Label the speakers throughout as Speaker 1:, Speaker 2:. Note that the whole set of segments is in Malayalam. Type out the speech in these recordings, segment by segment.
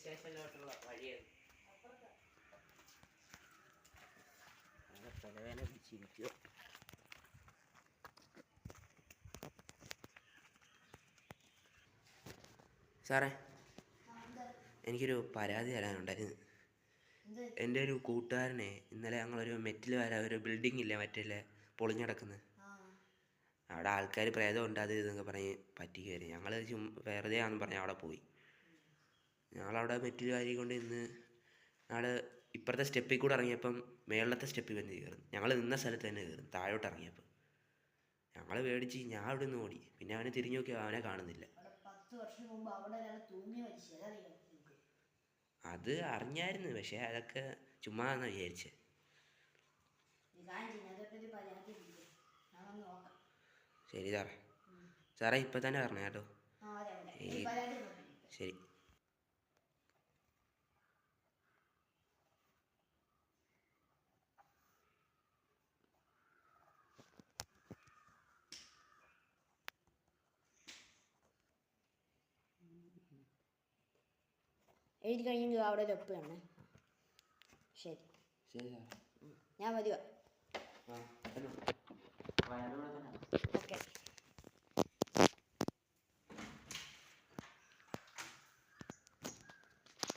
Speaker 1: സ്റ്റേഷനിലോട്ടുള്ള വഴിയാണ്. തലവേദന പിടിച്ചിരിക്കുക. സാറേ, എനിക്കൊരു പരാതി തരാനുണ്ടായിരുന്നു. എൻ്റെ ഒരു കൂട്ടുകാരനെ ഇന്നലെ ഞങ്ങളൊരു മെറ്റിൽ ഒരു ബിൽഡിംഗ് ഇല്ലേ മറ്റേ പൊളിഞ്ഞടക്കുന്നത്, അവിടെ ആൾക്കാർ പ്രേതമുണ്ട് അത് ഇതൊക്കെ പറഞ്ഞ് പറ്റിക്കുമായിരുന്നു. ഞങ്ങൾ വെറുതെ ആണെന്ന് പറഞ്ഞ് അവിടെ പോയി. ഞങ്ങളവിടെ മെറ്റിൽ വാരി കൊണ്ട് ഇന്ന് ഞങ്ങൾ ഇപ്പുറത്തെ സ്റ്റെപ്പിൽ കൂടെ ഇറങ്ങിയപ്പം മേളത്തെ സ്റ്റെപ്പിൽ വന്ന് കയറും. ഞങ്ങൾ നിന്ന സ്ഥലത്ത് തന്നെ കയറും. താഴോട്ട് ഇറങ്ങിയപ്പോൾ ഞങ്ങൾ പേടിച്ച് ഞാൻ അവിടെ നിന്ന് ഓടി. പിന്നെ അവനെ തിരിഞ്ഞു നോക്കിയാൽ അവനെ കാണുന്നില്ല. അത് അറിഞ്ഞായിരുന്നു, പക്ഷെ അതൊക്കെ ചുമ്മാന്ന് വിചാരിച്ചേ. ശരി സാറേ. സാറേ ഇപ്പം തന്നെ പറഞ്ഞ കേട്ടോ. ശരി.
Speaker 2: എഴുതി കഴിഞ്ഞെങ്കിൽ അവിടെ ഒരു ഒപ്പ് തന്നെ. ശരി
Speaker 1: ശരി
Speaker 2: ഞാൻ വരുക. ഓക്കെ.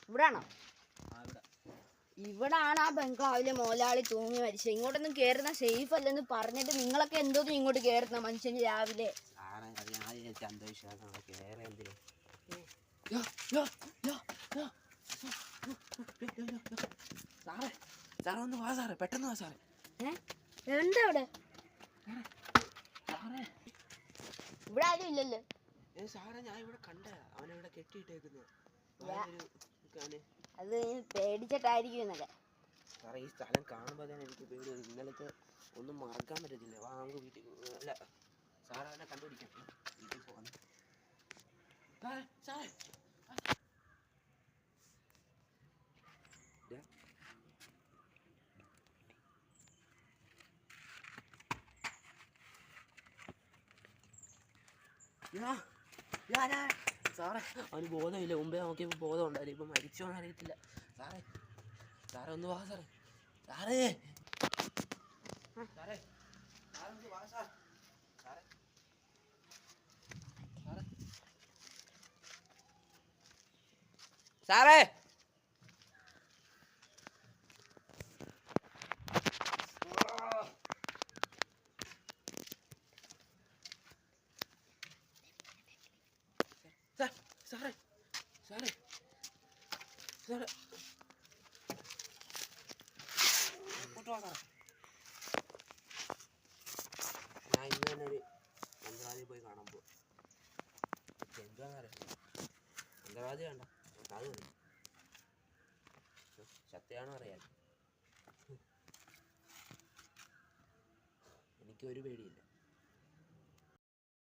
Speaker 2: ഇവിടാണോ? ഇവിടാണ് ആ ബംഗ്ലാവിലെ മോലാളി തൂങ്ങി മരിച്ചത്. ഇങ്ങോട്ടൊന്നും കയറുന്ന സേഫ് അല്ലെന്ന് പറഞ്ഞിട്ട് നിങ്ങളൊക്കെ എന്തോന്നും ഇങ്ങോട്ട് കയറുന്ന മനുഷ്യന് രാവിലെ.
Speaker 1: സാറേ സാറേ ഒന്ന് വാ സാറേ, പെട്ടെന്ന് വാ സാറേ.
Speaker 2: എന്താ അവിടെ? ഇവിടെ ആരും ഇല്ലല്ലോ.
Speaker 1: സാറേ ഞാൻ ഇവിടെ കണ്ട അവനെവിടെ കെട്ടിയിട്ടേക്കുന്നത്.
Speaker 2: അത് പേടിച്ചിട്ടായിരിക്കും ഇന്നലെ.
Speaker 1: സാറേ ഈ സ്ഥലം കാണുമ്പോൾ തന്നെ എനിക്ക് പേടി. ഇന്നലത്തെ ഒന്നും മറക്കാൻ പറ്റത്തില്ല. വാ നമുക്ക് വീട്ടിൽ. അല്ല സാറേ അവനെ കണ്ടുപിടിക്കാം. വീട്ടിൽ പോകാൻ സാറേ സാറേ സാറേ അവന് ബോധമില്ല. മുമ്പേ നോക്കിയപ്പോൾ ബോധം ഉണ്ടായിരുന്നു. ഇപ്പം മരിച്ചോന്ന് അറിയത്തില്ല. സാറേ സാറേ ഒന്ന് വാ സാറേ. സാറേ സാറേ സാറേ ഒന്ന് വാ സാർ. സാറേ സാറേ സാറേ സാറേ സാറേ സാറേ ഞാൻ ഇന്ന് തന്നെ ഒരു മന്ത്രവാദി പോയി കാണാൻ പോകും. എന്താണെന്നറിയാം. മന്ത്രവാദി വേണ്ട, അത് മതി. സത്യമാണോ അറിയാം. എനിക്കൊരു പേടിയില്ല.